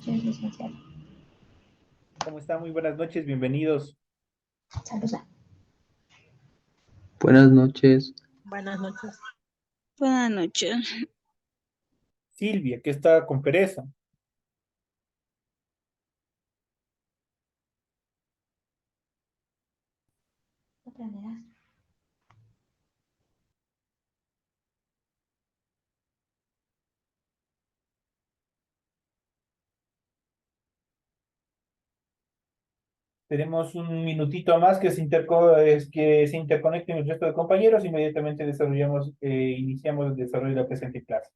Sí, licenciado. ¿Cómo están? Muy buenas noches, bienvenidos. Saluda. Buenas noches. Buenas noches. Buenas noches. Silvia, que está con pereza. Aprenderás. Tenemos un minutito más que se interconecten el resto de compañeros. Inmediatamente iniciamos el desarrollo de la presente clase.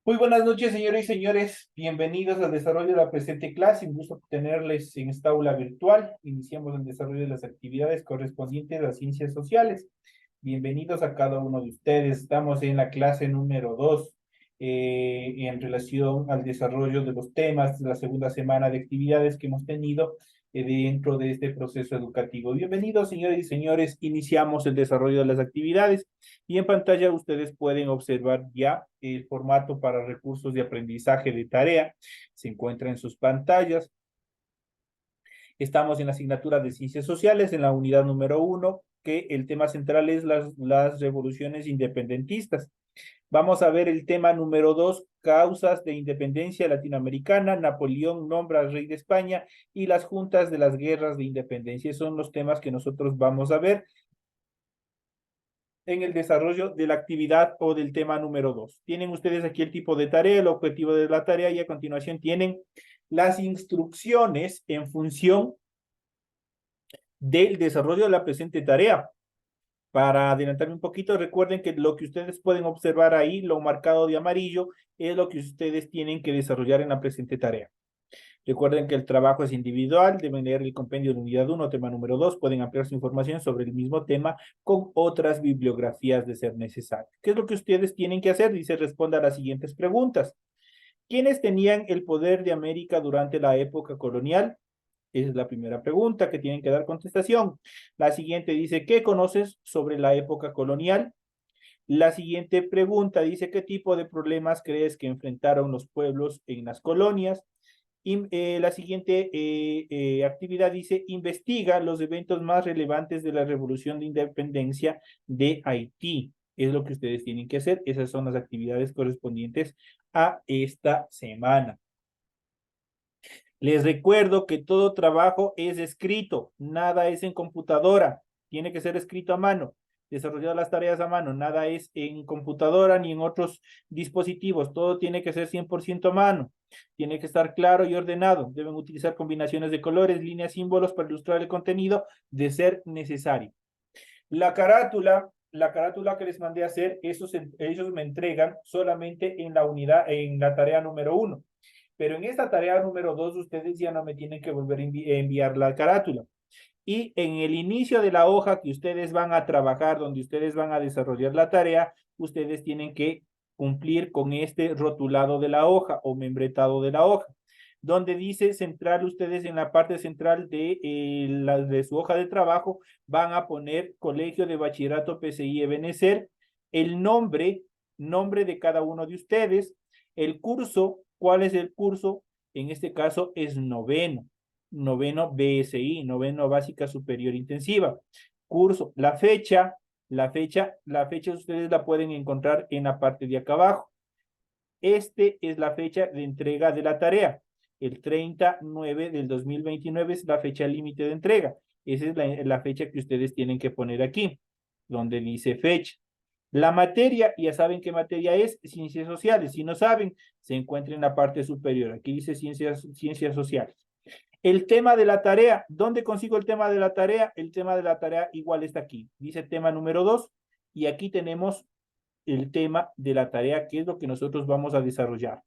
Muy buenas noches, señoras y señores. Bienvenidos al desarrollo de la presente clase. Un gusto tenerles en esta aula virtual. Iniciamos el desarrollo de las actividades correspondientes a las ciencias sociales. Bienvenidos a cada uno de ustedes. Estamos en la clase número 2 en relación al desarrollo de los temas de la segunda semana de actividades que hemos tenido dentro de este proceso educativo. Bienvenidos, señores y señores. Iniciamos el desarrollo de las actividades y en pantalla ustedes pueden observar ya el formato para recursos de aprendizaje de tarea. Se encuentra en sus pantallas. Estamos en la asignatura de Ciencias Sociales, en la unidad número 1, que el tema central es las revoluciones independentistas. Vamos a ver el tema número 2, causas de independencia latinoamericana, Napoleón nombra al rey de España y las juntas de las guerras de independencia. Esos son los temas que nosotros vamos a ver en el desarrollo de la actividad o del tema número 2. Tienen ustedes aquí el tipo de tarea, el objetivo de la tarea y a continuación tienen las instrucciones en función del desarrollo de la presente tarea. Para adelantarme un poquito, recuerden que lo que ustedes pueden observar ahí, lo marcado de amarillo, es lo que ustedes tienen que desarrollar en la presente tarea. Recuerden que el trabajo es individual, deben leer el compendio de unidad 1, tema número 2, pueden ampliar su información sobre el mismo tema con otras bibliografías de ser necesario. ¿Qué es lo que ustedes tienen que hacer? Dice, responda a las siguientes preguntas. ¿Quiénes tenían el poder de América durante la época colonial? Esa es la primera pregunta que tienen que dar contestación. La siguiente dice, ¿qué conoces sobre la época colonial? La siguiente pregunta dice, ¿qué tipo de problemas crees que enfrentaron los pueblos en las colonias? Y, la siguiente actividad dice, investiga los eventos más relevantes de la Revolución de Independencia de Haití. Es lo que ustedes tienen que hacer. Esas son las actividades correspondientes a esta semana. Les recuerdo que todo trabajo es escrito, nada es en computadora, tiene que ser escrito a mano, desarrollar las tareas a mano, nada es en computadora ni en otros dispositivos, todo tiene que ser 100% a mano, tiene que estar claro y ordenado, deben utilizar combinaciones de colores, líneas, símbolos para ilustrar el contenido de ser necesario. La carátula que les mandé a hacer, ellos me entregan solamente en la unidad, en la tarea número 1. Pero en esta tarea número 2, ustedes ya no me tienen que volver a enviar la carátula. Y en el inicio de la hoja que ustedes van a trabajar, donde ustedes van a desarrollar la tarea, ustedes tienen que cumplir con este rotulado de la hoja o membretado de la hoja. Donde dice central, ustedes en la parte central de su hoja de trabajo van a poner Colegio de Bachillerato PCI Ebenecer, el nombre de cada uno de ustedes, el curso, ¿cuál es el curso? En este caso es noveno BSI, noveno básica superior intensiva. Curso, la fecha ustedes la pueden encontrar en la parte de acá abajo. Este es la fecha de entrega de la tarea. El 30/9 del 2029 es la fecha límite de entrega. Esa es la fecha que ustedes tienen que poner aquí, donde dice fecha. La materia, ya saben qué materia es, ciencias sociales. Si no saben, se encuentra en la parte superior. Aquí dice ciencias sociales. El tema de la tarea, ¿dónde consigo el tema de la tarea? El tema de la tarea igual está aquí. Dice tema número 2 y aquí tenemos el tema de la tarea, que es lo que nosotros vamos a desarrollar.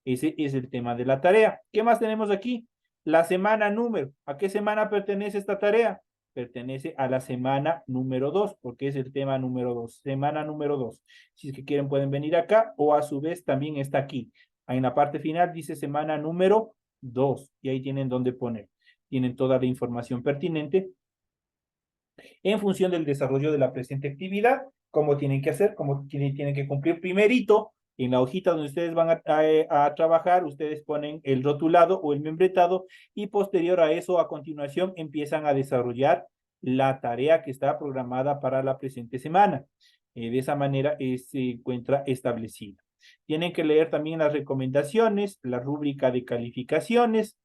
Ese es el tema de la tarea. ¿Qué más tenemos aquí? La semana número. ¿A qué semana pertenece esta tarea? Pertenece a la semana número 2, porque es el tema número 2. Semana número 2. Si es que quieren pueden venir acá o a su vez también está aquí. En la parte final dice semana número 2 y ahí tienen donde poner. Tienen toda la información pertinente en función del desarrollo de la presente actividad, cómo tienen que hacer, cómo tienen que cumplir. Primerito, en la hojita donde ustedes van a trabajar, ustedes ponen el rotulado o el membretado y posterior a eso, a continuación, empiezan a desarrollar la tarea que está programada para la presente semana. De esa manera se encuentra establecida. Tienen que leer también las recomendaciones, la rúbrica de calificaciones,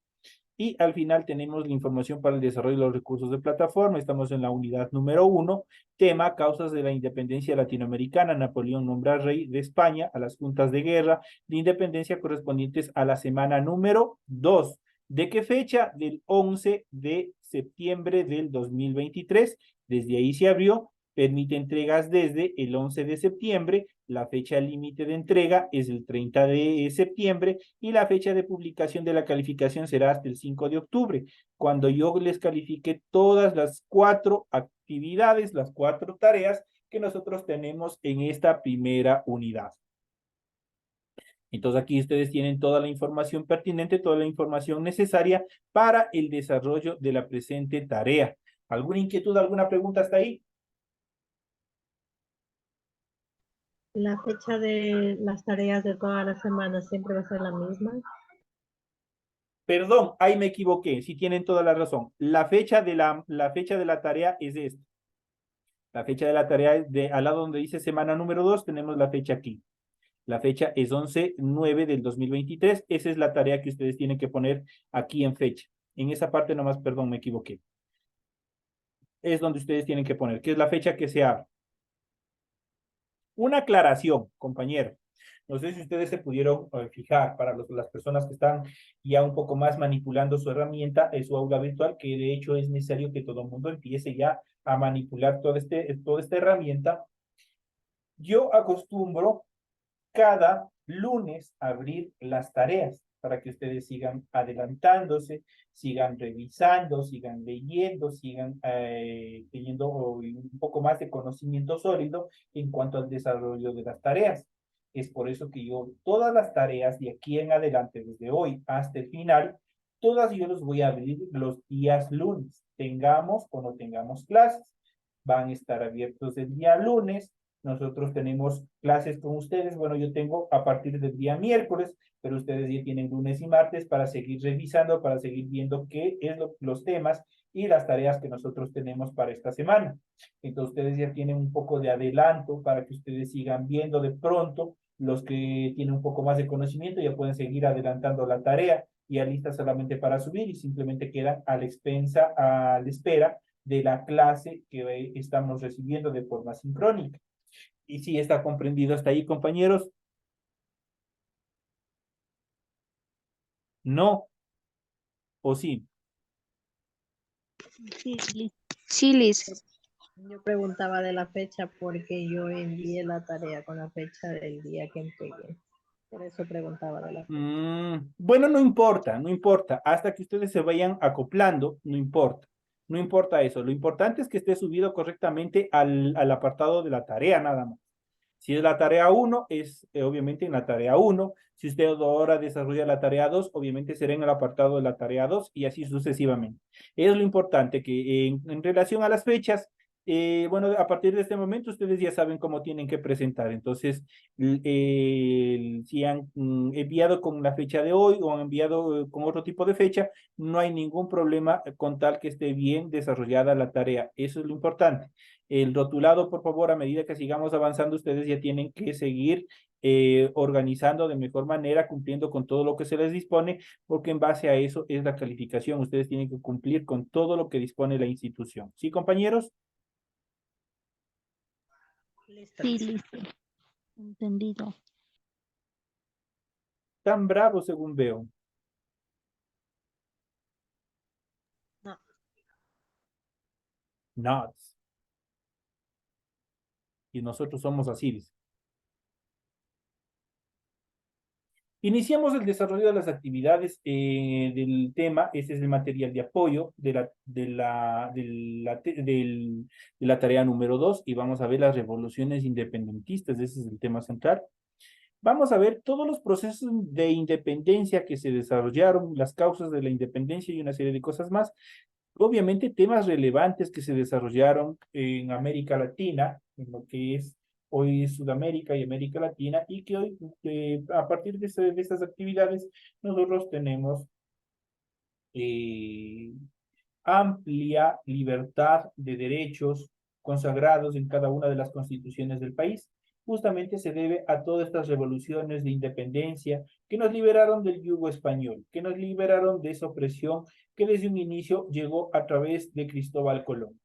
y al final tenemos la información para el desarrollo de los recursos de plataforma. Estamos en la unidad número 1, tema, causas de la independencia latinoamericana. Napoleón nombra rey de España a las juntas de guerra de independencia correspondientes a la semana número 2. ¿De qué fecha? Del 11 de septiembre del 2023. Desde ahí se abrió. Permite entregas desde el 11 de septiembre. La fecha límite de entrega es el 30 de septiembre y la fecha de publicación de la calificación será hasta el 5 de octubre, cuando yo les califique todas las 4 actividades, las 4 tareas que nosotros tenemos en esta primera unidad. Entonces aquí ustedes tienen toda la información pertinente, toda la información necesaria para el desarrollo de la presente tarea. ¿Alguna inquietud, alguna pregunta hasta ahí? La fecha de las tareas de toda la semana siempre va a ser la misma. Perdón, ahí me equivoqué, sí tienen toda la razón. La fecha de la tarea es esta. La fecha de la tarea es al lado donde dice semana número 2, tenemos la fecha aquí. La fecha es 11/9 del 2023. Esa es la tarea que ustedes tienen que poner aquí en fecha. En esa parte nomás, perdón, me equivoqué. Es donde ustedes tienen que poner, que es la fecha que se abre. Una aclaración, compañero. No sé si ustedes se pudieron fijar para las personas que están ya un poco más manipulando su herramienta, su aula virtual, que de hecho es necesario que todo el mundo empiece ya a manipular toda esta herramienta. Yo acostumbro cada lunes a abrir las tareas para que ustedes sigan adelantándose, sigan revisando, sigan leyendo, sigan teniendo un poco más de conocimiento sólido en cuanto al desarrollo de las tareas. Es por eso que yo todas las tareas de aquí en adelante, desde hoy hasta el final, todas yo los voy a abrir los días lunes, tengamos o no tengamos clases. Van a estar abiertos el día lunes. Nosotros tenemos clases con ustedes. Bueno, yo tengo a partir del día miércoles, pero ustedes ya tienen lunes y martes para seguir revisando, para seguir viendo qué es los temas y las tareas que nosotros tenemos para esta semana. Entonces ustedes ya tienen un poco de adelanto para que ustedes sigan viendo de pronto. Los que tienen un poco más de conocimiento ya pueden seguir adelantando la tarea y ya lista solamente para subir y simplemente quedan a la espera de la clase que estamos recibiendo de forma sincrónica. Y si está comprendido hasta ahí, compañeros. No. ¿O sí? Sí, Liz. Yo preguntaba de la fecha porque yo envié la tarea con la fecha del día que entregué. Por eso preguntaba de la fecha. Bueno, no importa, no importa. Hasta que ustedes se vayan acoplando, no importa. No importa eso. Lo importante es que esté subido correctamente al apartado de la tarea, nada más. Si es la tarea 1, es obviamente en la tarea 1. Si usted ahora desarrolla la tarea 2, obviamente será en el apartado de la tarea 2 y así sucesivamente. Es lo importante que en relación a las fechas, Bueno, a partir de este momento ustedes ya saben cómo tienen que presentar. Entonces, si han enviado con la fecha de hoy o han enviado con otro tipo de fecha, no hay ningún problema con tal que esté bien desarrollada la tarea. Eso es lo importante. El rotulado, por favor, a medida que sigamos avanzando, ustedes ya tienen que seguir organizando de mejor manera, cumpliendo con todo lo que se les dispone, porque en base a eso es la calificación. Ustedes tienen que cumplir con todo lo que dispone la institución. ¿Sí, compañeros? Listo, Sí, listo. listo. Entendido. Tan bravo según veo. No. Not. Y nosotros somos así, dice. Iniciamos el desarrollo de las actividades del tema. Este es el material de apoyo de la tarea número 2 y vamos a ver las revoluciones independentistas. Ese es el tema central. Vamos a ver todos los procesos de independencia que se desarrollaron, las causas de la independencia y una serie de cosas más. Obviamente temas relevantes que se desarrollaron en América Latina, en lo que es hoy Sudamérica y América Latina, y que hoy, a partir de estas actividades, nosotros tenemos eh, amplia libertad de derechos consagrados en cada una de las constituciones del país. Justamente se debe a todas estas revoluciones de independencia que nos liberaron del yugo español, que nos liberaron de esa opresión que desde un inicio llegó a través de Cristóbal Colón.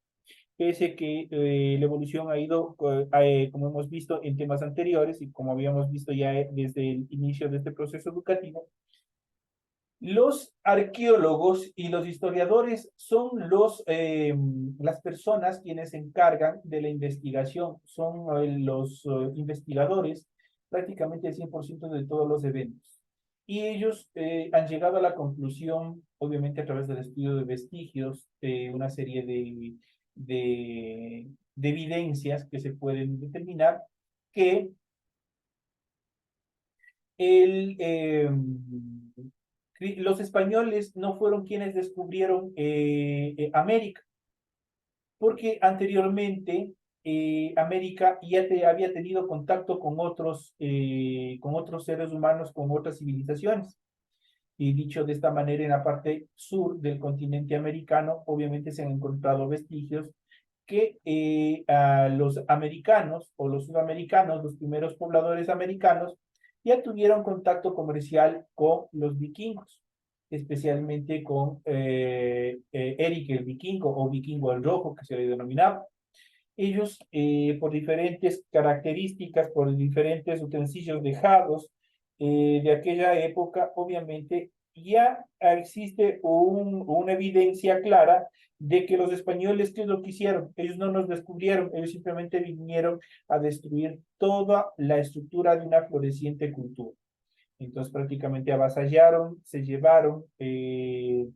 Pese que la evolución ha ido, como hemos visto en temas anteriores y como habíamos visto ya desde el inicio de este proceso educativo, los arqueólogos y los historiadores son las personas quienes se encargan de la investigación, son los investigadores prácticamente el 100% de todos los eventos. Y ellos han llegado a la conclusión, obviamente a través del estudio de vestigios, de una serie de evidencias que se pueden determinar, que el, los españoles no fueron quienes descubrieron América, porque anteriormente América ya había tenido contacto con otros seres humanos, con otras civilizaciones. Y dicho de esta manera, en la parte sur del continente americano, obviamente se han encontrado vestigios que a los americanos o los sudamericanos, los primeros pobladores americanos, ya tuvieron contacto comercial con los vikingos, especialmente con Eric el vikingo o vikingo el rojo, que se le denominaba. Ellos, por diferentes características, por diferentes utensilios dejados de aquella época, obviamente ya existe una evidencia clara de que los españoles, ¿qué es lo que hicieron? Ellos no nos descubrieron, ellos simplemente vinieron a destruir toda la estructura de una floreciente cultura. Entonces prácticamente avasallaron, se llevaron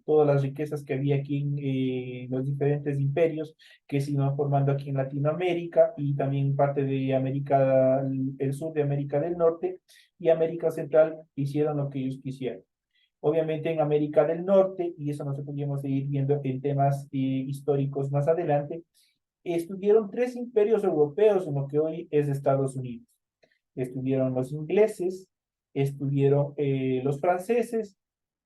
todas las riquezas que había aquí en los diferentes imperios que se iban formando aquí en Latinoamérica y también parte de América, el sur de América del Norte y América Central hicieron lo que ellos quisieron. Obviamente en América del Norte, y eso nos podríamos seguir viendo en temas históricos más adelante, estuvieron tres imperios europeos en lo que hoy es Estados Unidos. Estuvieron los ingleses, estuvieron los franceses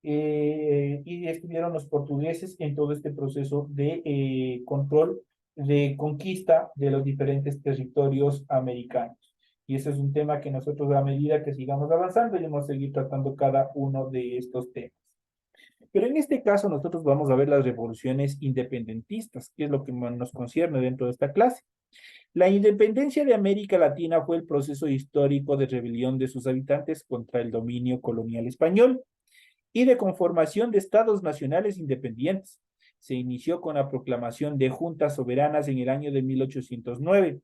y estuvieron los portugueses en todo este proceso de control, de conquista de los diferentes territorios americanos. Y ese es un tema que nosotros a medida que sigamos avanzando, vamos a seguir tratando cada uno de estos temas. Pero en este caso nosotros vamos a ver las revoluciones independentistas, que es lo que nos concierne dentro de esta clase. La independencia de América Latina fue el proceso histórico de rebelión de sus habitantes contra el dominio colonial español y de conformación de estados nacionales independientes. Se inició con la proclamación de juntas soberanas en el año de 1809.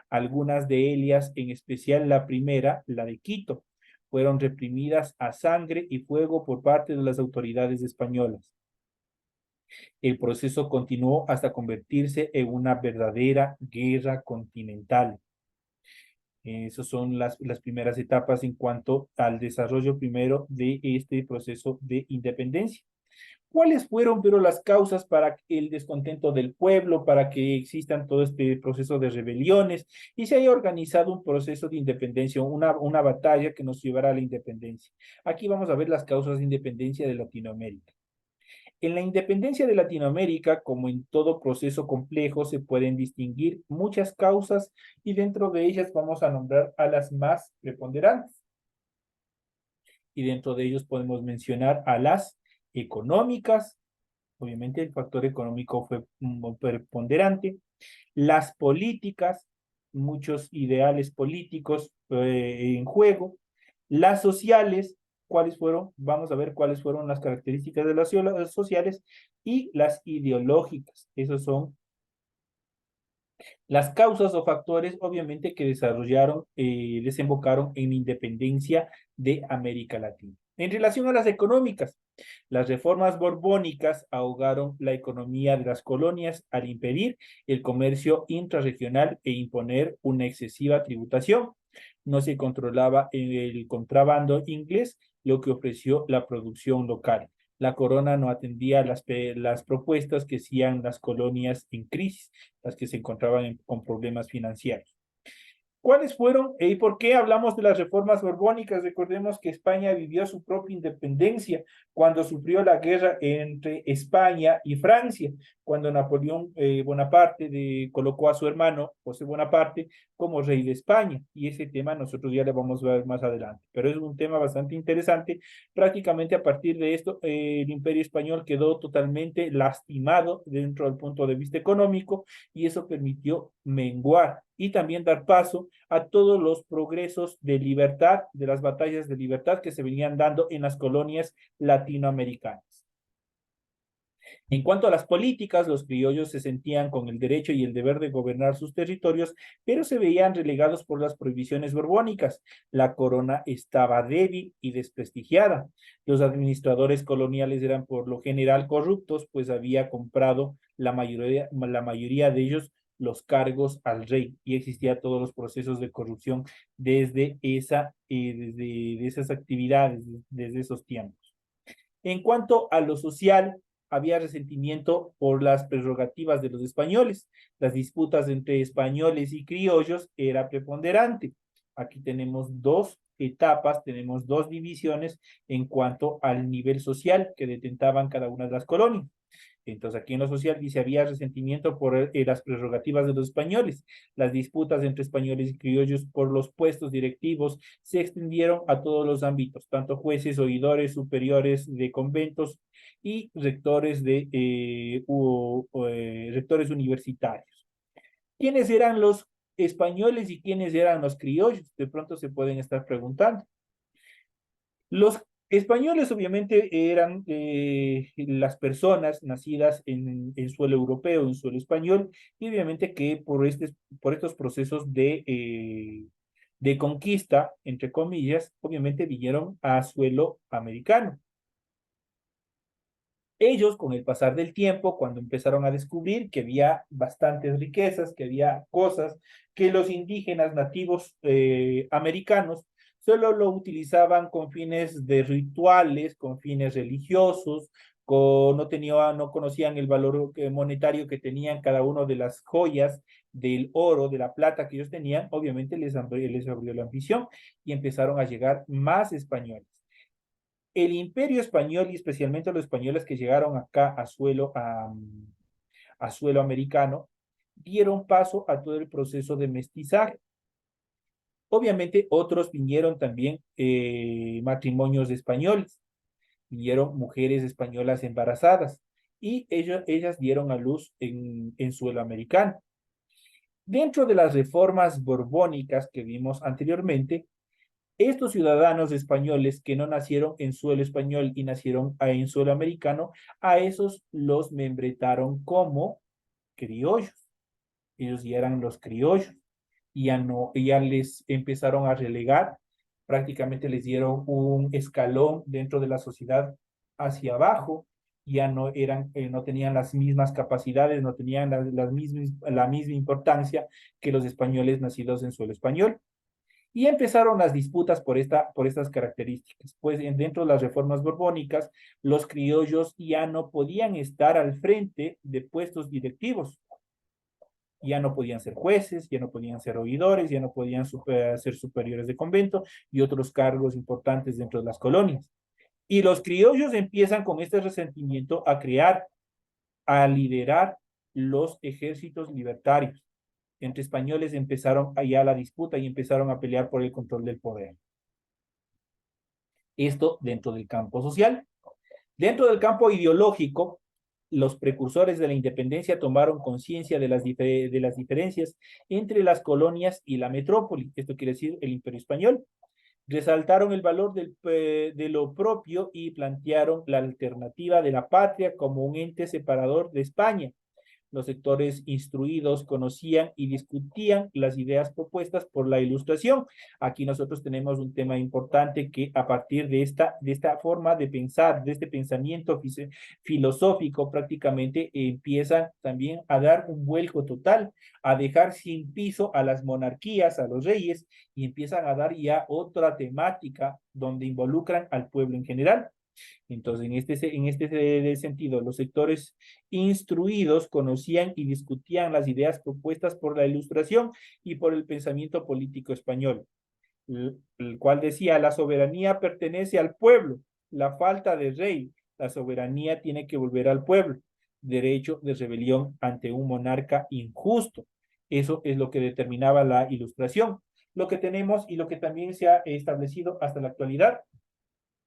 Algunas de ellas, en especial la primera, la de Quito, fueron reprimidas a sangre y fuego por parte de las autoridades españolas. El proceso continuó hasta convertirse en una verdadera guerra continental. Esas son las primeras etapas en cuanto al desarrollo primero de este proceso de independencia. ¿Cuáles fueron, pero, las causas para el descontento del pueblo, para que existan todo este proceso de rebeliones y se haya organizado un proceso de independencia, una batalla que nos llevará a la independencia? Aquí vamos a ver las causas de independencia de Latinoamérica. En la independencia de Latinoamérica, como en todo proceso complejo, se pueden distinguir muchas causas y dentro de ellas vamos a nombrar a las más preponderantes. Y dentro de ellos podemos mencionar a las económicas. Obviamente el factor económico fue muy preponderante. Las políticas, muchos ideales políticos en juego. Las sociales, ¿cuáles fueron? Vamos a ver cuáles fueron las características de las sociales y las ideológicas. Esos son las causas o factores, obviamente, que desembocaron en la independencia de América Latina. En relación a las económicas, las reformas borbónicas ahogaron la economía de las colonias al impedir el comercio intrarregional e imponer una excesiva tributación. No se controlaba el contrabando inglés, lo que ofreció la producción local. La corona no atendía las propuestas que hacían las colonias en crisis, las que se encontraban con problemas financieros. ¿Cuáles fueron y por qué hablamos de las reformas borbónicas? Recordemos que España vivió su propia independencia cuando sufrió la guerra entre España y Francia, cuando Napoleón Bonaparte colocó a su hermano José Bonaparte como rey de España. Y ese tema nosotros ya lo vamos a ver más adelante. Pero es un tema bastante interesante. Prácticamente a partir de esto, el Imperio Español quedó totalmente lastimado dentro del punto de vista económico y eso permitió menguar y también dar paso a todos los progresos de libertad, de las batallas de libertad que se venían dando en las colonias latinoamericanas. En cuanto a las políticas, los criollos se sentían con el derecho y el deber de gobernar sus territorios, pero se veían relegados por las prohibiciones borbónicas. La corona estaba débil y desprestigiada. Los administradores coloniales eran por lo general corruptos, pues había comprado la mayoría de ellos los cargos al rey y existía todos los procesos de corrupción desde esas actividades, desde esos tiempos. En cuanto a lo social, había resentimiento por las prerrogativas de los españoles. Las disputas entre españoles y criollos era preponderante. Aquí tenemos dos etapas, tenemos dos divisiones en cuanto al nivel social que detentaban cada una de las colonias. Entonces, aquí en lo social dice, había resentimiento por las prerrogativas de los españoles. Las disputas entre españoles y criollos por los puestos directivos se extendieron a todos los ámbitos, tanto jueces, oidores, superiores de conventos y rectores rectores universitarios. ¿Quiénes eran los españoles y quiénes eran los criollos? De pronto se pueden estar preguntando. Los españoles obviamente eran las personas nacidas en suelo europeo, en suelo español, y obviamente que por estos procesos de conquista, entre comillas, obviamente vinieron a suelo americano. Ellos, con el pasar del tiempo, cuando empezaron a descubrir que había bastantes riquezas, que había cosas que los indígenas nativos americanos solo lo utilizaban con fines de rituales, con fines religiosos, no conocían el valor monetario que tenían cada una de las joyas, del oro, de la plata que ellos tenían, obviamente les abrió la ambición y empezaron a llegar más españoles. El Imperio Español y especialmente los españoles que llegaron acá a suelo americano dieron paso a todo el proceso de mestizaje. Obviamente otros vinieron también matrimonios españoles, vinieron mujeres españolas embarazadas y ellas dieron a luz en suelo americano. Dentro de las reformas borbónicas que vimos anteriormente, estos ciudadanos españoles que no nacieron en suelo español y nacieron en suelo americano, a esos los membretaron como criollos. Ellos ya eran los criollos y ya les empezaron a relegar, prácticamente les dieron un escalón dentro de la sociedad hacia abajo, ya no tenían las mismas capacidades, no tenían la misma importancia que los españoles nacidos en suelo español. Y empezaron las disputas por estas características. Pues dentro de las reformas borbónicas, los criollos ya no podían estar al frente de puestos directivos. Ya no podían ser jueces, ya no podían ser oidores, ya no podían ser superiores de convento y otros cargos importantes dentro de las colonias. Y los criollos empiezan con este resentimiento a crear, a liderar los ejércitos libertarios. Entre españoles empezaron allá la disputa y empezaron a pelear por el control del poder. Esto dentro del campo social. Dentro del campo ideológico, los precursores de la independencia tomaron conciencia de las diferencias entre las colonias y la metrópoli, esto quiere decir el Imperio Español. Resaltaron el valor de lo propio y plantearon la alternativa de la patria como un ente separador de España. Los sectores instruidos conocían y discutían las ideas propuestas por la Ilustración. Aquí nosotros tenemos un tema importante que a partir de esta forma de pensar, de este pensamiento filosófico, prácticamente empiezan también a dar un vuelco total, a dejar sin piso a las monarquías, a los reyes, y empiezan a dar ya otra temática donde involucran al pueblo en general. Entonces, en este sentido, los sectores instruidos conocían y discutían las ideas propuestas por la Ilustración y por el pensamiento político español, el cual decía, la soberanía pertenece al pueblo, la falta de rey, la soberanía tiene que volver al pueblo, derecho de rebelión ante un monarca injusto. Eso es lo que determinaba la Ilustración. Lo que tenemos y lo que también se ha establecido hasta la actualidad,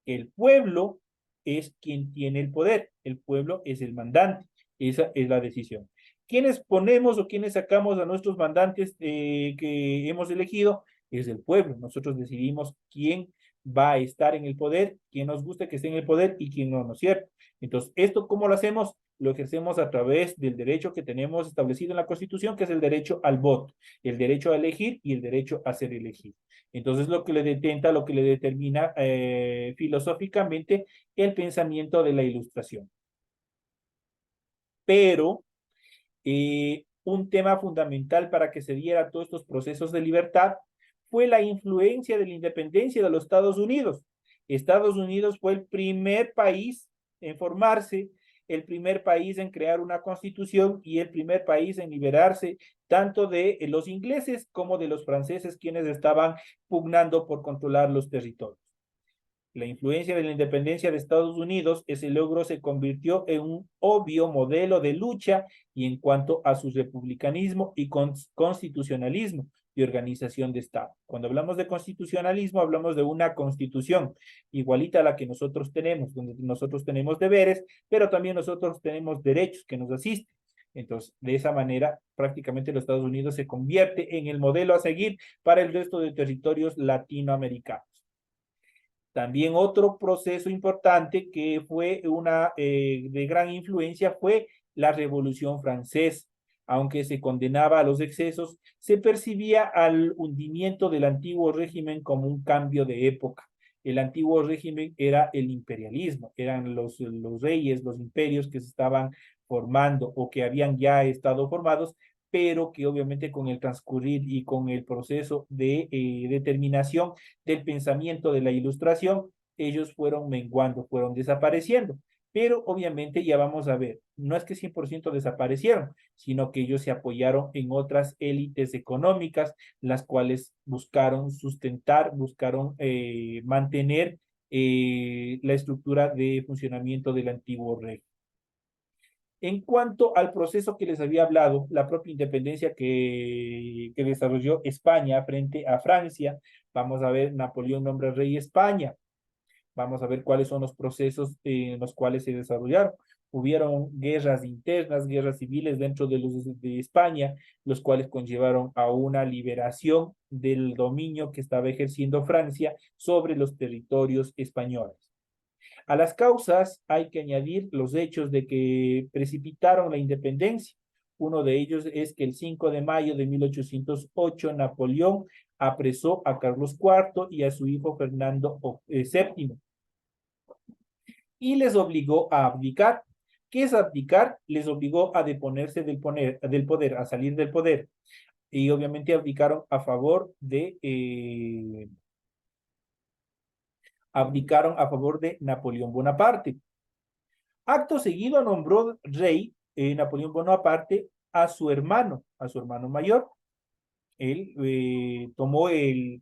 el pueblo es quien tiene el poder, el pueblo es el mandante, esa es la decisión. ¿Quiénes ponemos o quiénes sacamos a nuestros mandantes que hemos elegido? Es el pueblo, nosotros decidimos quién va a estar en el poder, quién nos gusta que esté en el poder y quién no, ¿no es cierto? Entonces, ¿esto cómo lo hacemos? Lo ejercemos a través del derecho que tenemos establecido en la Constitución, que es el derecho al voto, el derecho a elegir y el derecho a ser elegido. Entonces, lo que le detenta, lo que le determina filosóficamente el pensamiento de la Ilustración. Pero un tema fundamental para que se diera todos estos procesos de libertad fue la influencia de la independencia de los Estados Unidos. Estados Unidos fue el primer país en formarse, el primer país en crear una constitución y el primer país en liberarse tanto de los ingleses como de los franceses, quienes estaban pugnando por controlar los territorios. La influencia de la independencia de Estados Unidos, ese logro se convirtió en un obvio modelo de lucha y en cuanto a su republicanismo y constitucionalismo y organización de Estado. Cuando hablamos de constitucionalismo, hablamos de una constitución igualita a la que nosotros tenemos, donde nosotros tenemos deberes, pero también nosotros tenemos derechos que nos asisten. Entonces, de esa manera, prácticamente los Estados Unidos se convierte en el modelo a seguir para el resto de territorios latinoamericanos. También otro proceso importante que fue de gran influencia fue la Revolución Francesa. Aunque se condenaba a los excesos, se percibía al hundimiento del antiguo régimen como un cambio de época. El antiguo régimen era el imperialismo, eran los reyes, los imperios que se estaban formando o que habían ya estado formados, pero que obviamente con el transcurrir y con el proceso de determinación del pensamiento de la Ilustración, ellos fueron menguando, fueron desapareciendo. Pero obviamente ya vamos a ver, no es que 100% desaparecieron, sino que ellos se apoyaron en otras élites económicas, las cuales buscaron sustentar, buscaron mantener la estructura de funcionamiento del antiguo régimen. En cuanto al proceso que les había hablado, la propia independencia que desarrolló España frente a Francia, vamos a ver, Napoleón nombra rey España, vamos a ver cuáles son los procesos en los cuales se desarrollaron. Hubieron guerras internas, guerras civiles dentro de España, los cuales conllevaron a una liberación del dominio que estaba ejerciendo Francia sobre los territorios españoles. A las causas hay que añadir los hechos de que precipitaron la independencia. Uno de ellos es que el 5 de mayo de 1808 Napoleón apresó a Carlos IV y a su hijo Fernando VII y les obligó a abdicar. ¿Qué es abdicar? Les obligó a deponerse del poder, a salir del poder. y obviamente abdicaron a favor de Napoleón Bonaparte. Acto seguido nombró rey Napoleón Bonaparte a su hermano mayor. Él tomó el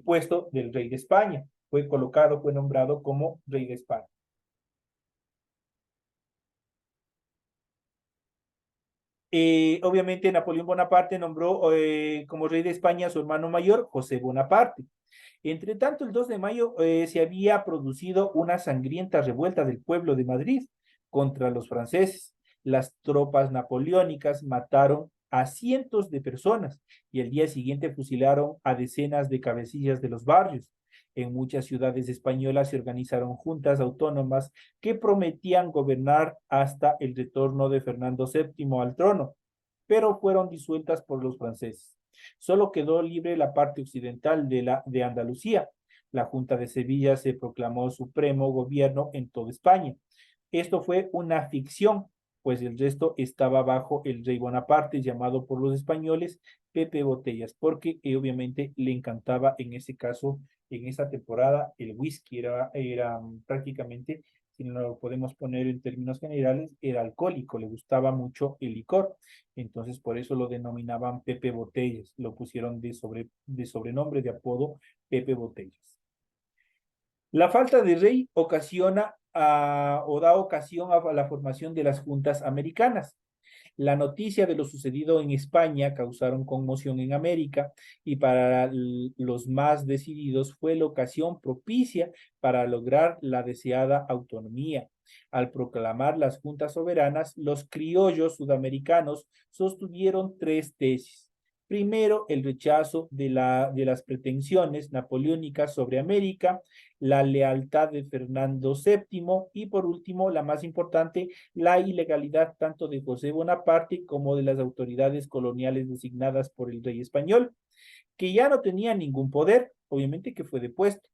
puesto del rey de España. Fue nombrado como rey de España. Obviamente Napoleón Bonaparte nombró como rey de España a su hermano mayor, José Bonaparte. Entre tanto, el 2 de mayo se había producido una sangrienta revuelta del pueblo de Madrid contra los franceses. Las tropas napoleónicas mataron a cientos de personas y el día siguiente fusilaron a decenas de cabecillas de los barrios. En muchas ciudades españolas se organizaron juntas autónomas que prometían gobernar hasta el retorno de Fernando VII al trono, pero fueron disueltas por los franceses. Solo quedó libre la parte occidental de Andalucía. La Junta de Sevilla se proclamó supremo gobierno en toda España. Esto fue una ficción, pues el resto estaba bajo el rey Bonaparte, llamado por los españoles Pepe Botellas, porque obviamente le encantaba en ese caso, en esa temporada, el whisky era prácticamente, si no lo podemos poner en términos generales, era alcohólico, le gustaba mucho el licor. Entonces, por eso lo denominaban Pepe Botellas, lo pusieron de sobrenombre, de apodo, Pepe Botellas. La falta de rey da ocasión a la formación de las juntas americanas. La noticia de lo sucedido en España causaron conmoción en América y para los más decididos fue la ocasión propicia para lograr la deseada autonomía. Al proclamar las juntas soberanas, los criollos sudamericanos sostuvieron tres tesis. Primero, el rechazo de las pretensiones napoleónicas sobre América, la lealtad de Fernando VII y por último, la más importante, la ilegalidad tanto de José Bonaparte como de las autoridades coloniales designadas por el rey español, que ya no tenía ningún poder, obviamente que fue depuesto.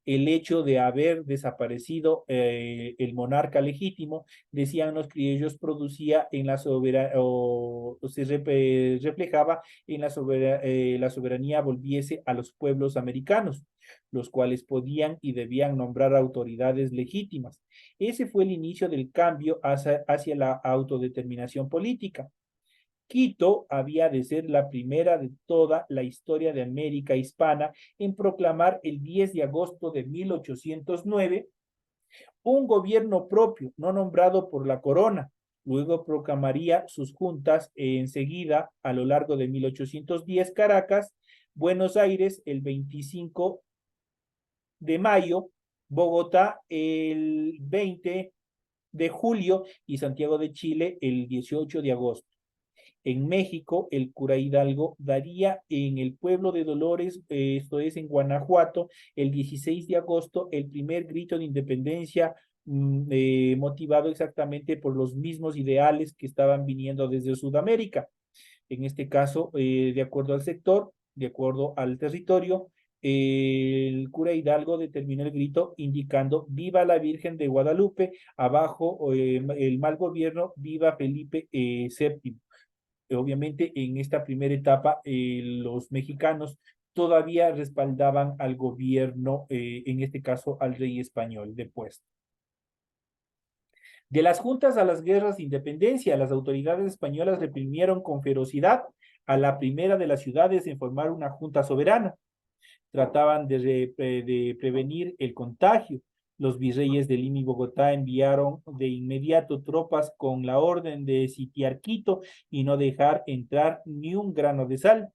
El hecho de haber desaparecido el monarca legítimo, decían los criollos, producía en la reflejaba en la soberanía volviese a los pueblos americanos, los cuales podían y debían nombrar autoridades legítimas. Ese fue el inicio del cambio hacia la autodeterminación política. Quito había de ser la primera de toda la historia de América hispana en proclamar el 10 de agosto de 1809 un gobierno propio, no nombrado por la corona. Luego proclamaría sus juntas enseguida a lo largo de 1810 Caracas, Buenos Aires el 25 de mayo, Bogotá el 20 de julio y Santiago de Chile el 18 de agosto. En México, el cura Hidalgo daría en el pueblo de Dolores, esto es en Guanajuato, el 16 de agosto, el primer grito de independencia motivado exactamente por los mismos ideales que estaban viniendo desde Sudamérica. En este caso, de acuerdo al sector, de acuerdo al territorio, el cura Hidalgo determinó el grito indicando viva la Virgen de Guadalupe, abajo el mal gobierno, viva Felipe VII. Obviamente en esta primera etapa los mexicanos todavía respaldaban al gobierno, en este caso al rey español depuesto. De las juntas a las guerras de independencia, las autoridades españolas reprimieron con ferocidad a la primera de las ciudades en formar una junta soberana. Trataban de prevenir el contagio. Los virreyes de Lima y Bogotá enviaron de inmediato tropas con la orden de sitiar Quito y no dejar entrar ni un grano de sal.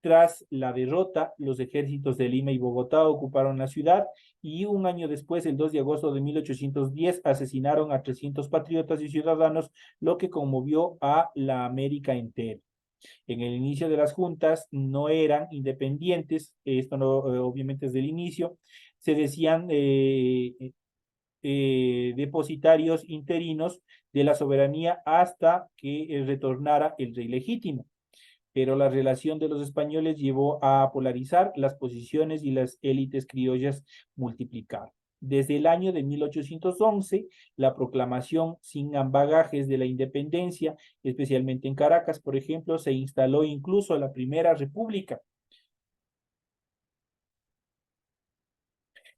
Tras la derrota, los ejércitos de Lima y Bogotá ocuparon la ciudad y un año después, el 2 de agosto de 1810, asesinaron a 300 patriotas y ciudadanos, lo que conmovió a la América entera. En el inicio de las juntas no eran independientes, esto no, obviamente desde el inicio, se decían depositarios interinos de la soberanía hasta que retornara el rey legítimo. Pero la relación de los españoles llevó a polarizar las posiciones y las élites criollas multiplicar. Desde el año de 1811, la proclamación sin bagajes de la independencia, especialmente en Caracas, por ejemplo, se instaló incluso la Primera República.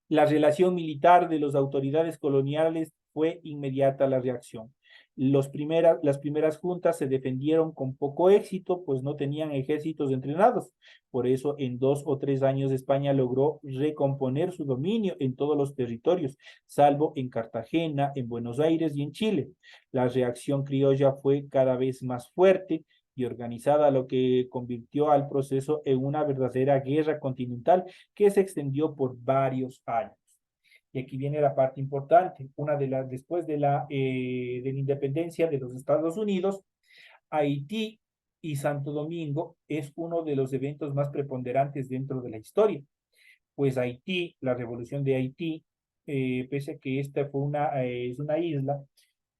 La relación militar de las autoridades coloniales fue inmediata la reacción. Las primeras juntas se defendieron con poco éxito, pues no tenían ejércitos entrenados. Por eso, en 2 o 3 años, España logró recomponer su dominio en todos los territorios, salvo en Cartagena, en Buenos Aires y en Chile. La reacción criolla fue cada vez más fuerte y organizada, lo que convirtió al proceso en una verdadera guerra continental que se extendió por varios años. Y aquí viene la parte importante. Después de la independencia de los Estados Unidos, Haití y Santo Domingo es uno de los eventos más preponderantes dentro de la historia. Pues Haití, la revolución de Haití, pese a que esta es una isla,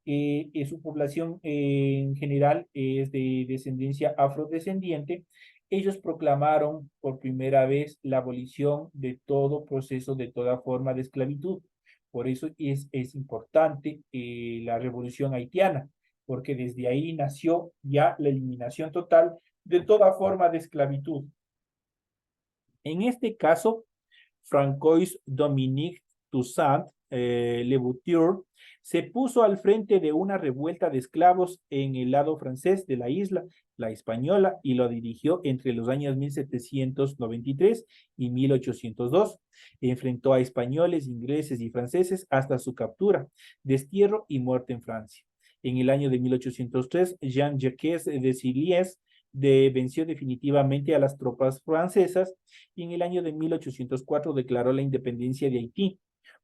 su población en general es de descendencia afrodescendiente. Ellos proclamaron por primera vez la abolición de todo proceso, de toda forma de esclavitud. Por eso es importante la revolución haitiana, porque desde ahí nació ya la eliminación total de toda forma de esclavitud. En este caso, Francois Dominique Toussaint Louverture se puso al frente de una revuelta de esclavos en el lado francés de la isla, la española, y lo dirigió entre los años 1793 y 1802. Enfrentó a españoles, ingleses y franceses hasta su captura, destierro y muerte en Francia. En el año de 1803, Jean-Jacques Dessalines venció definitivamente a las tropas francesas y en el año de 1804 declaró la independencia de Haití.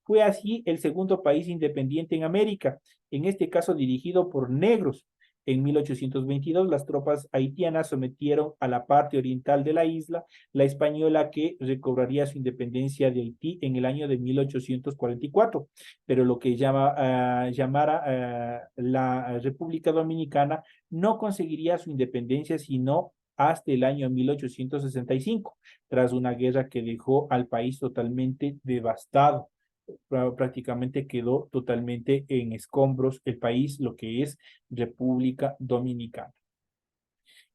Fue así el segundo país independiente en América, en este caso dirigido por negros. En 1822, las tropas haitianas sometieron a la parte oriental de la isla, la española, que recobraría su independencia de Haití en el año de 1844. Pero lo que llamara la República Dominicana no conseguiría su independencia sino hasta el año 1865, tras una guerra que dejó al país totalmente devastado. Prácticamente quedó totalmente en escombros el país, lo que es República Dominicana.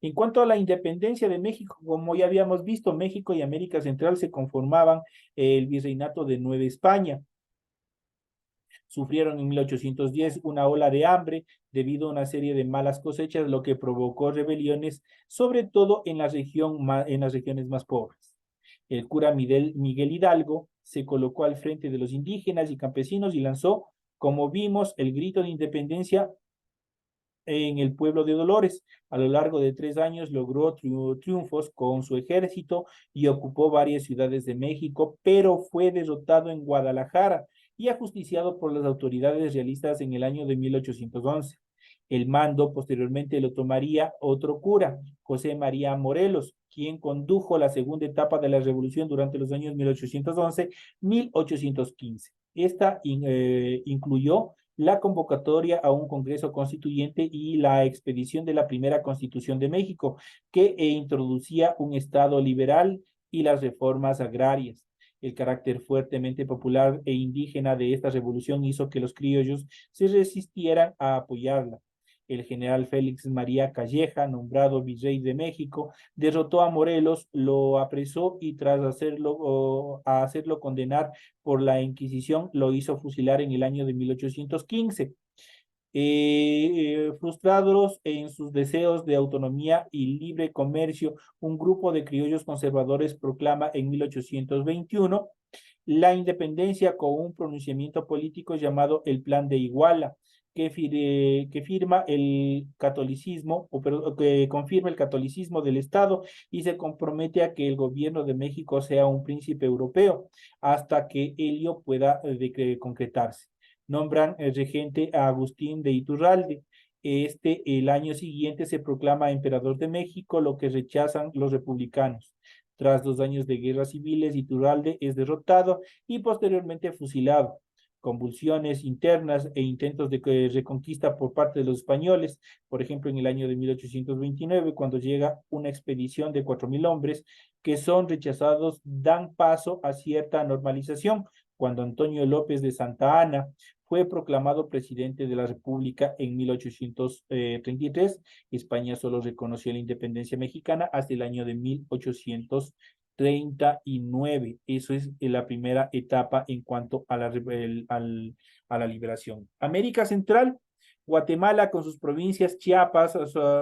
En cuanto a la independencia de México, como ya habíamos visto, México y América Central se conformaban el virreinato de Nueva España. Sufrieron en 1810 una ola de hambre debido a una serie de malas cosechas, lo que provocó rebeliones, sobre todo en las regiones más pobres. El cura Miguel Hidalgo se colocó al frente de los indígenas y campesinos y lanzó, como vimos, el grito de independencia en el pueblo de Dolores. A lo largo de 3 años logró triunfos con su ejército y ocupó varias ciudades de México, pero fue derrotado en Guadalajara y ajusticiado por las autoridades realistas en el año de 1811. El mando posteriormente lo tomaría otro cura, José María Morelos, quien condujo la segunda etapa de la revolución durante los años 1811-1815. Esta incluyó la convocatoria a un Congreso Constituyente y la expedición de la primera Constitución de México, que introducía un Estado liberal y las reformas agrarias. El carácter fuertemente popular e indígena de esta revolución hizo que los criollos se resistieran a apoyarla. El general Félix María Calleja, nombrado virrey de México, derrotó a Morelos, lo apresó y tras hacerlo condenar por la Inquisición, lo hizo fusilar en el año de 1815. Frustrados en sus deseos de autonomía y libre comercio, un grupo de criollos conservadores proclama en 1821 la independencia con un pronunciamiento político llamado el Plan de Iguala, que firma el catolicismo, que confirma el catolicismo del Estado y se compromete a que el gobierno de México sea un príncipe europeo hasta que ello pueda concretarse. Nombran regente a Agustín de Iturralde. El año siguiente se proclama emperador de México, lo que rechazan los republicanos. Tras 2 años de guerras civiles, Iturralde es derrotado y posteriormente fusilado. Convulsiones internas e intentos de reconquista por parte de los españoles, por ejemplo, en el año de 1829, cuando llega una expedición de 4,000 hombres que son rechazados, dan paso a cierta normalización, cuando Antonio López de Santa Anna fue proclamado presidente de la República en 1833. España solo reconoció la independencia mexicana hasta el año de 1839. Eso es la primera etapa en cuanto a la liberación. América Central, Guatemala con sus provincias Chiapas,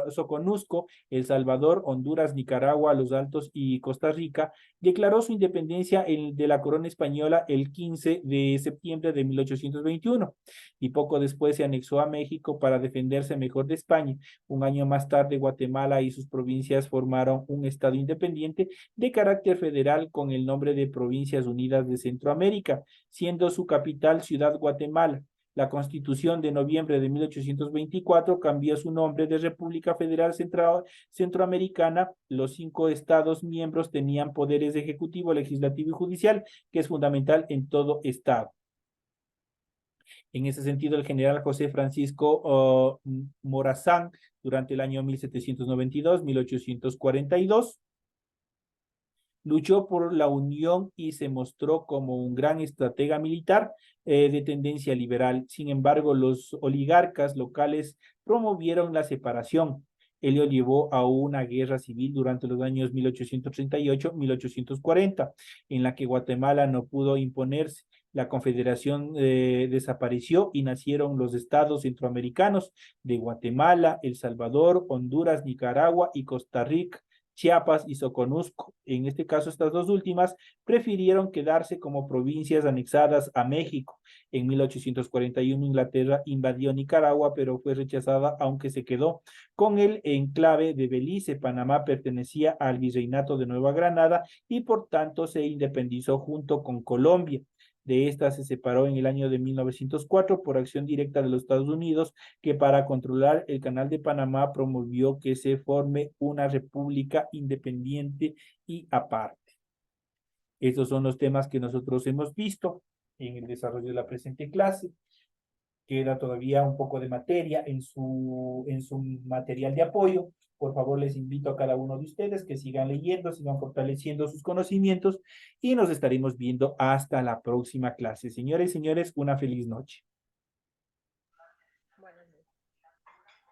Soconusco, El Salvador, Honduras, Nicaragua, Los Altos y Costa Rica, declaró su independencia de la corona española el 15 de septiembre de 1821 y poco después se anexó a México para defenderse mejor de España. Un año más tarde, Guatemala y sus provincias formaron un estado independiente de carácter federal con el nombre de Provincias Unidas de Centroamérica, siendo su capital Ciudad Guatemala. La Constitución de noviembre de 1824 cambió su nombre de República Federal Centroamericana. Los 5 estados miembros tenían poderes ejecutivo, legislativo y judicial, que es fundamental en todo estado. En ese sentido, el general José Francisco Morazán, durante el año 1792-1842, luchó por la unión y se mostró como un gran estratega militar de tendencia liberal. Sin embargo, los oligarcas locales promovieron la separación. Ello llevó a una guerra civil durante los años 1838-1840, en la que Guatemala no pudo imponerse. La Confederación desapareció y nacieron los estados centroamericanos de Guatemala, El Salvador, Honduras, Nicaragua y Costa Rica. Chiapas y Soconusco. En este caso, estas dos últimas prefirieron quedarse como provincias anexadas a México. En 1841, Inglaterra invadió Nicaragua, pero fue rechazada, aunque se quedó con el enclave de Belice. Panamá pertenecía al Virreinato de Nueva Granada y por tanto se independizó junto con Colombia. De esta se separó en el año de 1904 por acción directa de los Estados Unidos, que para controlar el Canal de Panamá promovió que se forme una república independiente y aparte. Estos son los temas que nosotros hemos visto en el desarrollo de la presente clase. Queda todavía un poco de materia en su material de apoyo. Por favor, les invito a cada uno de ustedes que sigan leyendo, sigan fortaleciendo sus conocimientos y nos estaremos viendo hasta la próxima clase. Señores y señores, una feliz noche.